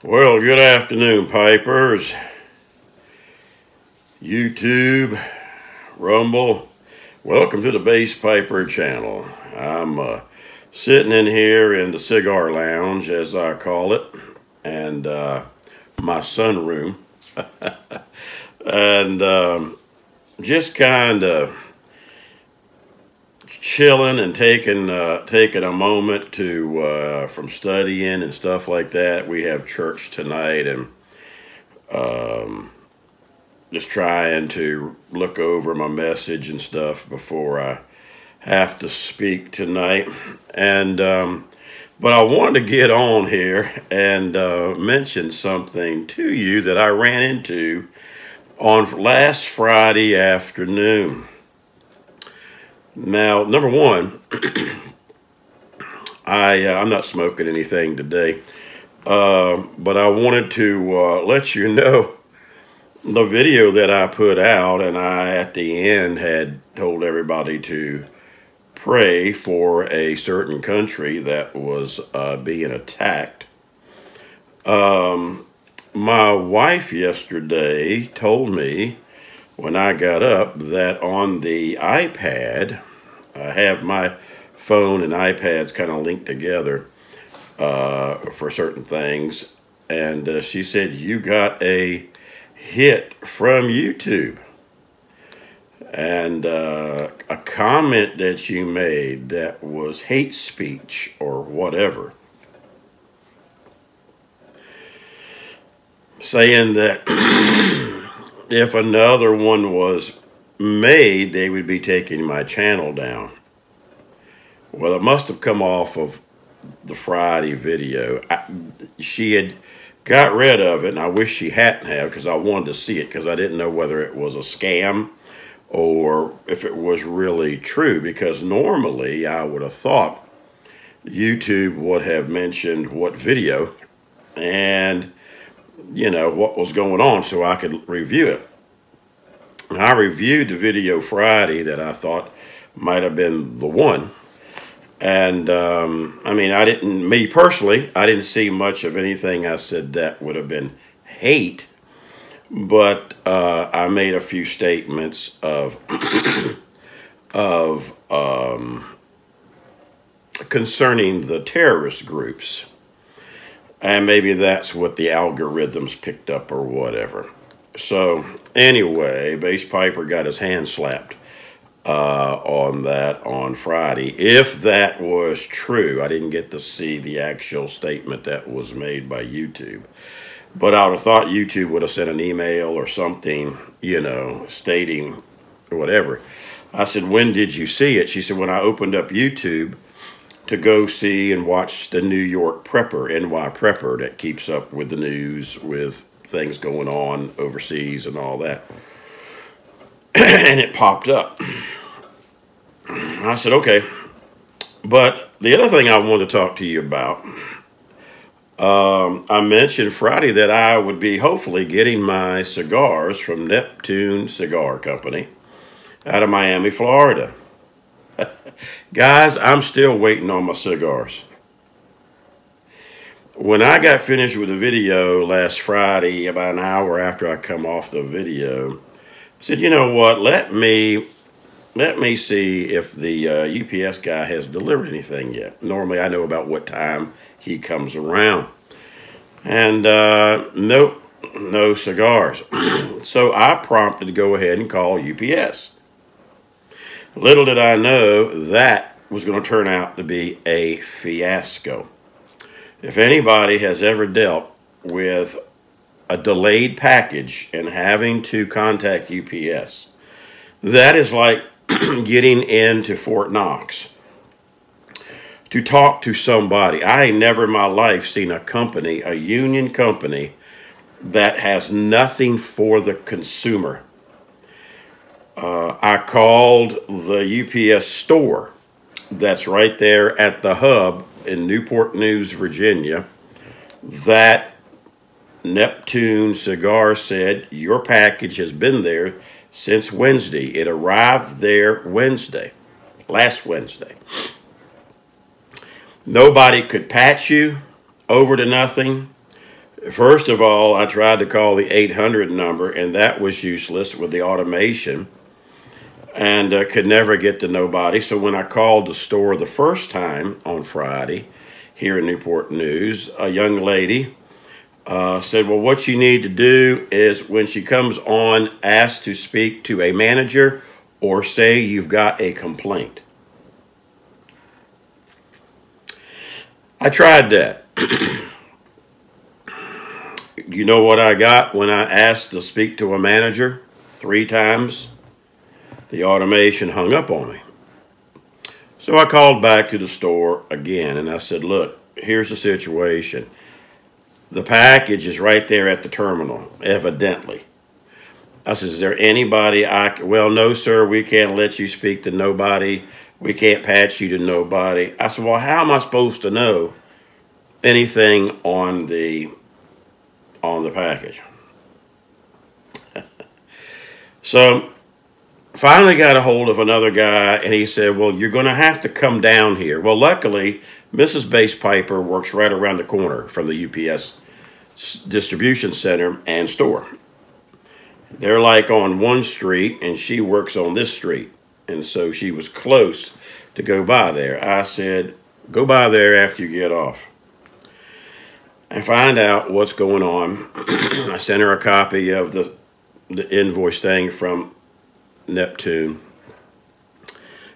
Well, good afternoon, Pipers. YouTube, Rumble. Welcome to the Bass Piper channel. I'm sitting in here in the cigar lounge, as I call it, and my sunroom, and just kind of chilling and taking a moment to from studying and stuff like that. We have church tonight, and just trying to look over my message and stuff before I have to speak tonight. And but I wanted to get on here and mention something to you that I ran into on last Friday afternoon. Now, number one, I'm not smoking anything today, but I wanted to let you know the video that I put out, and I at the end had told everybody to pray for a certain country that was being attacked. My wife yesterday told me when I got up that on the iPad, I have my phone and iPads kind of linked together for certain things, and she said, "You got a hit from YouTube." And a comment that you made that was hate speech or whatever, saying that if another one was made, they would be taking my channel down. Well, it must have come off of the Friday video. She had got rid of it, and I wish she hadn't have, because I wanted to see it, because I didn't know whether it was a scam or if it was really true, because normally I would have thought YouTube would have mentioned what video and, you know, what was going on so I could review it. And I reviewed the video Friday that I thought might have been the one. And, I mean, me personally, I didn't see much of anything I said that would have been hate. But I made a few statements of concerning the terrorist groups, and maybe that's what the algorithms picked up or whatever. So anyway, Bass Piper got his hand slapped on that on Friday. If that was true, I didn't get to see the actual statement that was made by YouTube. But I would have thought YouTube would have sent an email or something, you know, stating whatever. I said, "When did you see it?" She said, "When I opened up YouTube to go see and watch the New York Prepper, NY Prepper, that keeps up with the news, with things going on overseas and all that." And it popped up. I said, okay. But the other thing I wanted to talk to you about, I mentioned Friday that I would be hopefully getting my cigars from Neptune Cigar Company out of Miami, Florida. Guys, I'm still waiting on my cigars. When I got finished with the video last Friday, about an hour after I come off the video, I said, you know what, let me see if the UPS guy has delivered anything yet. Normally I know about what time he comes around. And nope, no cigars. So I prompted to go ahead and call UPS. Little did I know that was going to turn out to be a fiasco. If anybody has ever dealt with a delayed package and having to contact UPS, that is like getting into Fort Knox to talk to somebody. I ain't never in my life seen a company, a union company, that has nothing for the consumer. I called the UPS store that's right there at the hub in Newport News, Virginia. That Neptune Cigar said, your package has been there since Wednesday. It arrived there Wednesday, last Wednesday. Nobody could patch you over to nothing. First of all, I tried to call the 800 number, and that was useless with the automation, and could never get to nobody. So when I called the store the first time on Friday here in Newport News, a young lady said, well, what you need to do is when she comes on, ask to speak to a manager or say you've got a complaint. I tried that. You know what I got when I asked to speak to a manager 3 times? The automation hung up on me. So I called back to the store again and I said, look, here's the situation. The package is right there at the terminal, evidently. I said, is there anybody well, no, sir, we can't let you speak to nobody. We can't patch you to nobody. I said, well, how am I supposed to know anything on the package? So finally got a hold of another guy, and he said, well, you're going to have to come down here. Well, luckily, Mrs. Base Piper works right around the corner from the UPS distribution center and store. They're like on one street, and she works on this street. And so she was close to go by there. I said, go by there after you get off and find out what's going on. I sent her a copy of the invoice thing from Neptune.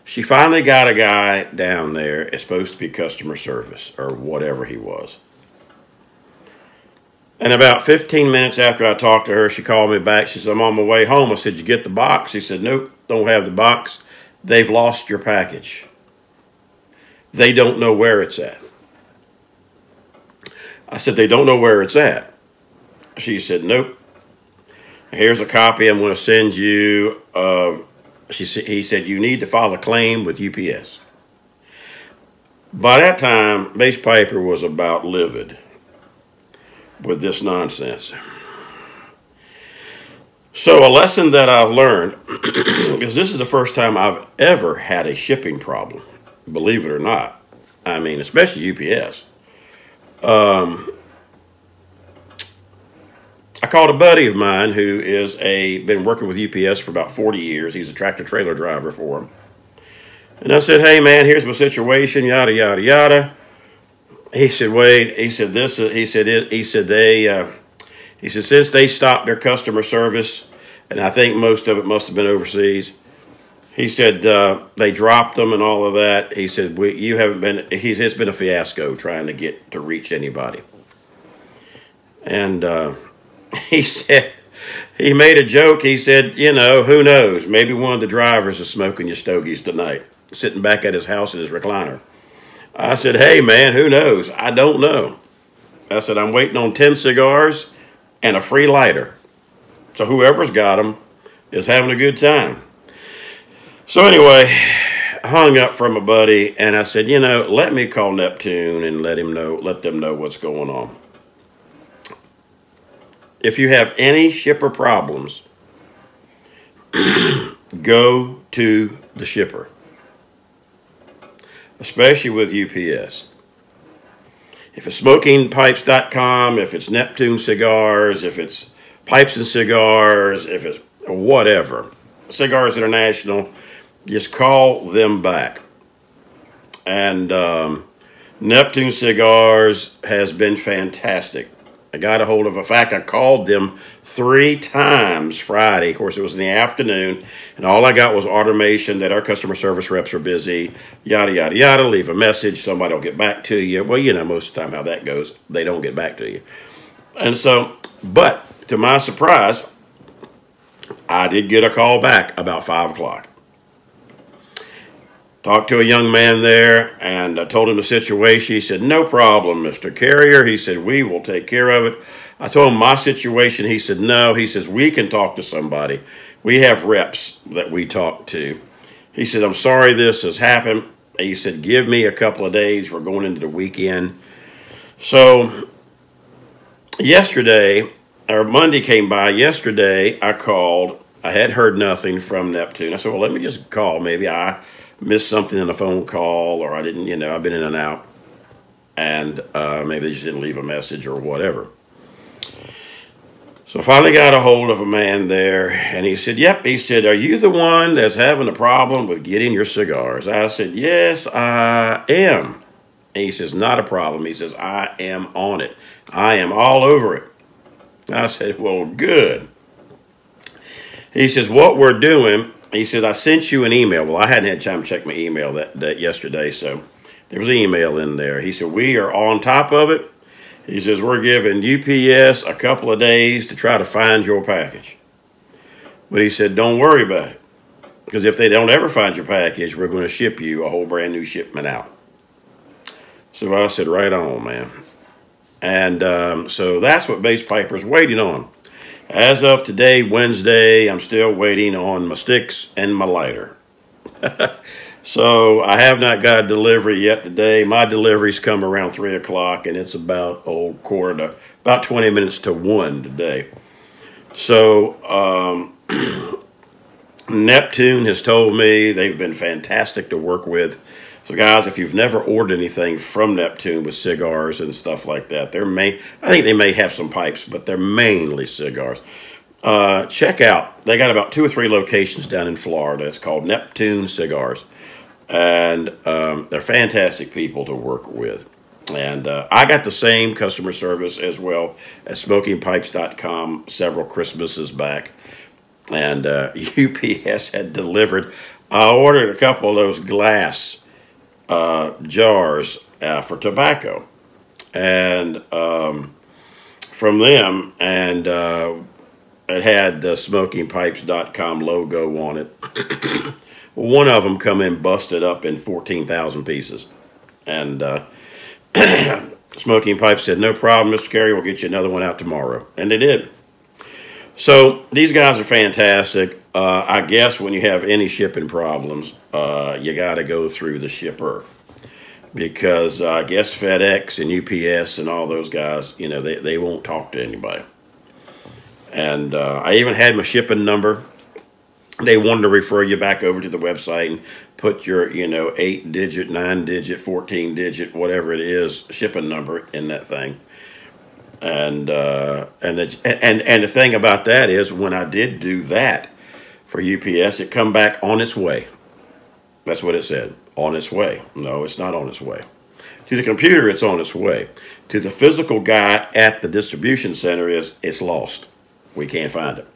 She finally got a guy down there. It's supposed to be customer service or whatever he was. And about 15 minutes after I talked to her, she called me back. She said, I'm on my way home. I said, you get the box? She said, nope, don't have the box. They've lost your package. They don't know where it's at. I said, they don't know where it's at. She said, nope. Here's a copy I'm going to send you. He said, you need to file a claim with UPS. By that time, Base Piper was about livid with this nonsense. So a lesson that I've learned, because this is the first time I've ever had a shipping problem, believe it or not. I mean, especially UPS. I called a buddy of mine who is been working with UPS for about 40 years. He's a tractor trailer driver for him. And I said, hey man, here's my situation, yada, yada, yada. He said, wait, he said, since they stopped their customer service, and I think most of it must have been overseas, he said, they dropped them and all of that. He said, it's been a fiasco trying to reach anybody. And he said, he made a joke. He said, you know, who knows? Maybe one of the drivers is smoking your stogies tonight, sitting back at his house in his recliner. I said, hey, man, who knows? I don't know. I said, I'm waiting on 10 cigars and a free lighter. So whoever's got them is having a good time. So anyway, I hung up from a buddy, and I said, you know, let me call Neptune and let them know what's going on. If you have any shipper problems, go to the shipper, especially with UPS. If it's smokingpipes.com, if it's Neptune Cigars, if it's Pipes and Cigars, if it's whatever, Cigars International, just call them back. And Neptune Cigars has been fantastic. I got a hold of, in fact, I called them 3 times Friday. Of course, it was in the afternoon, and all I got was automation that our customer service reps are busy, yada, yada, yada. Leave a message, somebody will get back to you. Well, you know, most of the time how that goes, they don't get back to you. And so, but to my surprise, I did get a call back about 5 o'clock. Talked to a young man there, and I told him the situation. He said, no problem, Mr. Carrier. He said, we will take care of it. I told him my situation. He said, no. He says, we can talk to somebody. We have reps that we talk to. He said, I'm sorry this has happened. He said, give me a couple of days. We're going into the weekend. So yesterday, or Monday came by. Yesterday, I called. I had heard nothing from Neptune. I said, well, let me just call. Maybe I missed something in a phone call, or I didn't, you know, I've been in and out, and maybe they just didn't leave a message or whatever. So I finally got a hold of a man there, and he said, yep. He said, are you the one that's having a problem with getting your cigars? I said, yes, I am. And he says, not a problem. He says, I am on it. I am all over it. I said, well, good. He says, what we're doing, he says, I sent you an email. Well, I hadn't had time to check my email that yesterday, so there was an email in there. He said, we are on top of it. He says, we're giving UPS a couple of days to try to find your package. But he said, don't worry about it. Because if they don't ever find your package, we're going to ship you a whole brand new shipment out. So I said, right on, man. And so that's what Base Piper's waiting on. As of today, Wednesday, I'm still waiting on my sticks and my lighter. So I have not got a delivery yet today. My deliveries come around 3 o'clock, and it's about about 20 minutes to 1 today. So Neptune has told me they've been fantastic to work with. So guys, if you've never ordered anything from Neptune with cigars and stuff like that, I think they may have some pipes, but they're mainly cigars. Check out, they got about 2 or 3 locations down in Florida. It's called Neptune Cigars. And they're fantastic people to work with. And I got the same customer service as well as smokingpipes.com several Christmases back. And UPS had delivered. I ordered a couple of those glass jars for tobacco. And from them, and it had the smokingpipes.com logo on it. One of them come in busted up in 14,000 pieces. And Smoking Pipe said, no problem, Mr. Carey, we'll get you another one out tomorrow. And they did. So these guys are fantastic. I guess when you have any shipping problems, you got to go through the shipper. Because I guess FedEx and UPS and all those guys, you know, they won't talk to anybody. And I even had my shipping number. They wanted to refer you back over to the website and put your, 8-digit, 9-digit, 14-digit, whatever it is, shipping number in that thing. And the thing about that is, when I did do that for UPS, it come back on its way. That's what it said, on its way. No, it's not on its way. To the computer, it's on its way. To the physical guy at the distribution center, it's lost. We can't find it.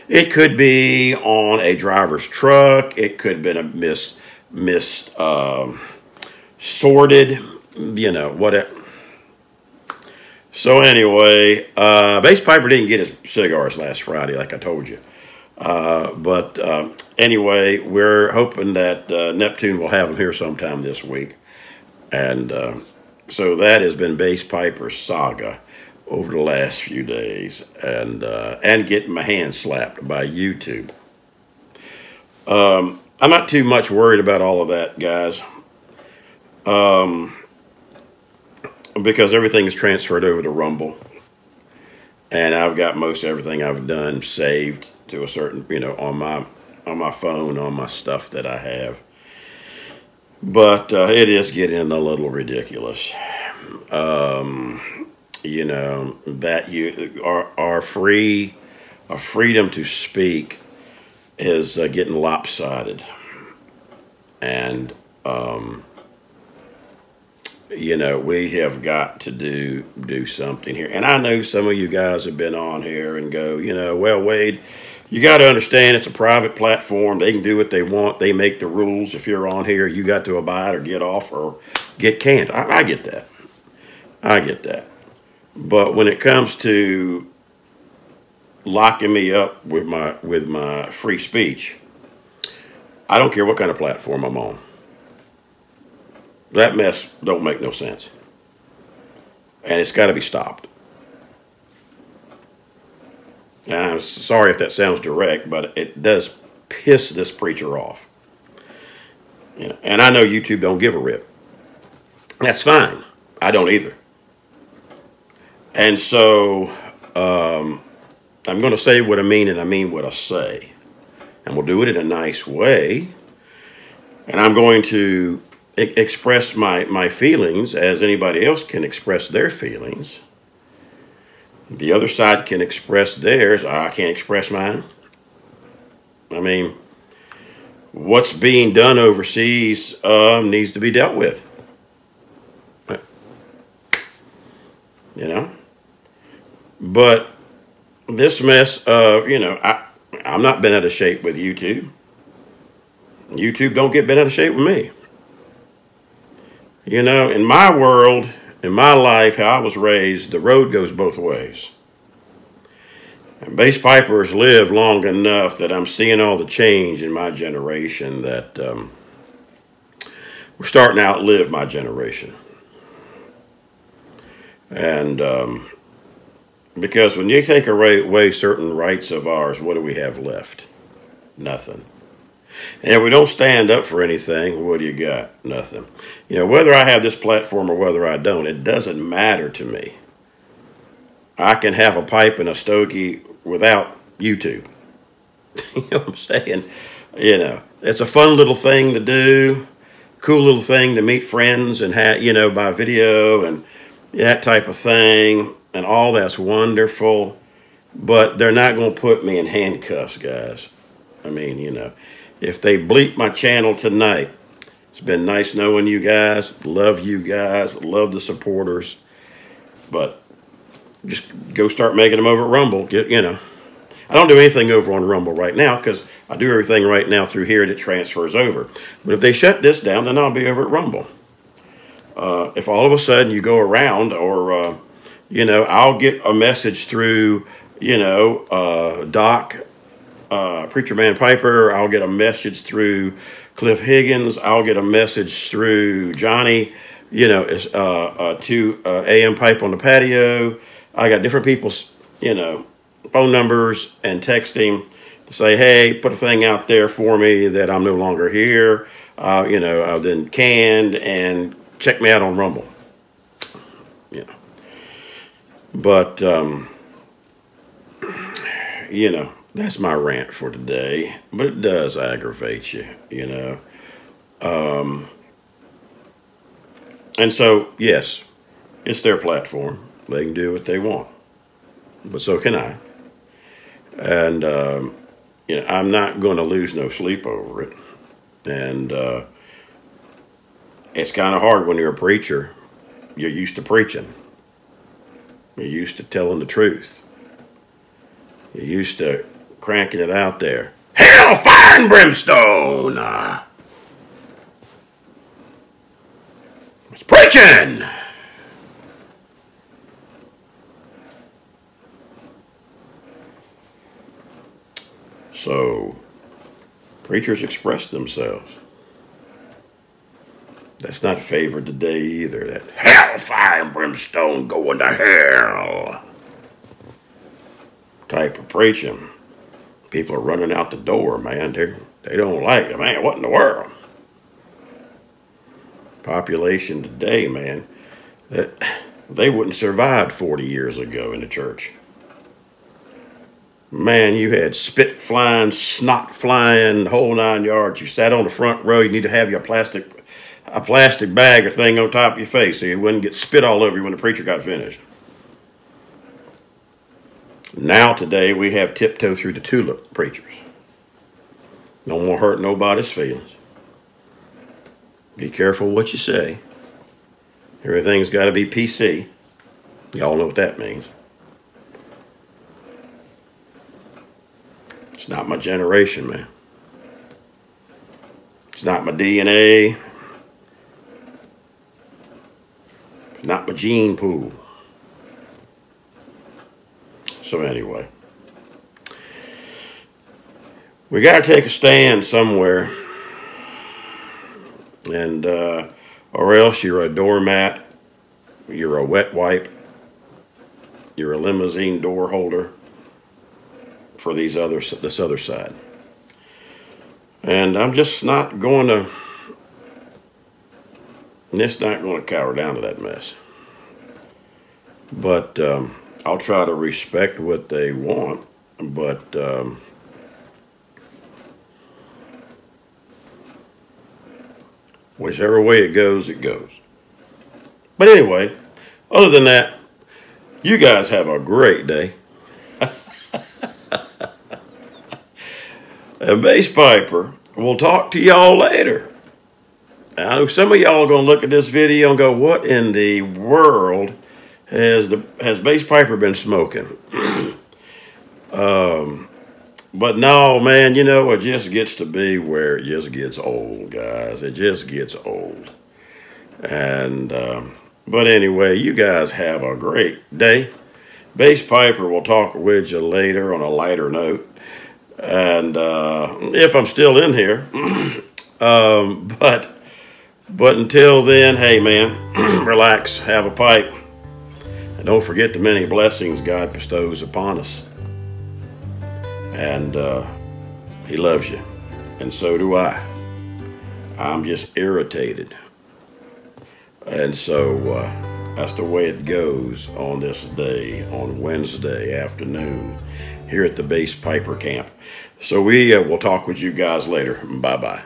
It could be on a driver's truck. It could have been sorted, whatever. So anyway, Base Piper didn't get his cigars last Friday, like I told you. But anyway, we're hoping that Neptune will have them here sometime this week. And so that has been Base Piper's saga over the last few days, and getting my hand slapped by YouTube. I'm not too much worried about all of that, guys, because everything is transferred over to Rumble, and I've got most everything I've done saved to a certain, on my phone, on my stuff that I have. But it is getting a little ridiculous. That our freedom to speak is getting lopsided, and we have got to do something here. And I know some of you guys have been on here and go, well, Wade, you got to understand it's a private platform. They can do what they want. They make the rules. If you're on here, you got to abide or get off or get canned. I get that. I get that. But when it comes to locking me up with my free speech, I don't care what kind of platform I'm on. That mess don't make no sense. And it's got to be stopped. And I'm sorry if that sounds direct, but it does piss this preacher off. And I know YouTube don't give a rip. That's fine. I don't either. And so I'm going to say what I mean, and I mean what I say. And we'll do it in a nice way. And I'm going to express my feelings as anybody else can express their feelings. The other side can express theirs. I can't express mine. I mean, what's being done overseas needs to be dealt with. You know? But this mess of, I'm not bent out of shape with YouTube. YouTube don't get bent out of shape with me. You know, in my world, in my life, how I was raised, the road goes both ways. And bass pipers live long enough that I'm seeing all the change in my generation that we're starting to outlive my generation. And because when you take away certain rights of ours, what do we have left? Nothing. And if we don't stand up for anything, what do you got? Nothing. You know, whether I have this platform or whether I don't, it doesn't matter to me. I can have a pipe and a stogie without YouTube. You know what I'm saying? You know, it's a fun little thing to do, cool little thing to meet friends and have, by video and that type of thing, and all that's wonderful. But they're not going to put me in handcuffs, guys. I mean, if they bleep my channel tonight, it's been nice knowing you guys. Love you guys. Love the supporters. But just go start making them over at Rumble. I don't do anything over on Rumble right now because I do everything right now through here that transfers over. But if they shut this down, then I'll be over at Rumble. If all of a sudden you go around or, I'll get a message through, Doc, Preacher Man Piper. I'll get a message through Cliff Higgins. I'll get a message through Johnny, to AM Pipe on the Patio. I got different people's, phone numbers and texting to say, hey, put a thing out there for me that I'm no longer here. I've been canned and check me out on Rumble. But, that's my rant for today. But it does aggravate you, And so, yes, it's their platform. They can do what they want. But so can I. And, I'm not going to lose no sleep over it. And it's kind of hard when you're a preacher. You're used to preaching. You're used to telling the truth. You're used to cranking it out there. Hell, fire, and brimstone! It's preaching! So, preachers express themselves. That's not favored today either. That hell, fire, and brimstone going to hell type of preaching. People are running out the door, man. They don't like it. Man, what in the world? Population today, man, that they wouldn't survive 40 years ago in the church. Man, you had spit flying, snot flying, the whole 9 yards. You sat on the front row. You need to have your plastic bag or thing on top of your face so you wouldn't get spit all over you when the preacher got finished. Now today we have tiptoe through the tulip preachers. No more hurt nobody's feelings. Be careful what you say. Everything's got to be PC. Y'all know what that means. It's not my generation, man. It's not my DNA. It's not my gene pool. So anyway, we got to take a stand somewhere, and or else you're a doormat, you're a wet wipe, you're a limousine door holder for this other side. And I'm just not going to. It's not going to cower down to that mess. But I'll try to respect what they want, but whichever way it goes, it goes. But anyway, other than that, You guys have a great day. And Bass Piper, we'll talk to y'all later. I know some of y'all are going to look at this video and go, what in the world has Bass Piper been smoking? But no, man, you know, it just gets to be where it just gets old, guys. It just gets old. And, but anyway, you guys have a great day. Bass Piper will talk with you later on a lighter note. And if I'm still in here. But until then, hey, man, relax, have a pipe. And don't forget the many blessings God bestows upon us. And he loves you. And so do I. I'm just irritated. And so that's the way it goes on this day, on Wednesday afternoon, here at the Bass Piper camp. So we will talk with you guys later. Bye-bye.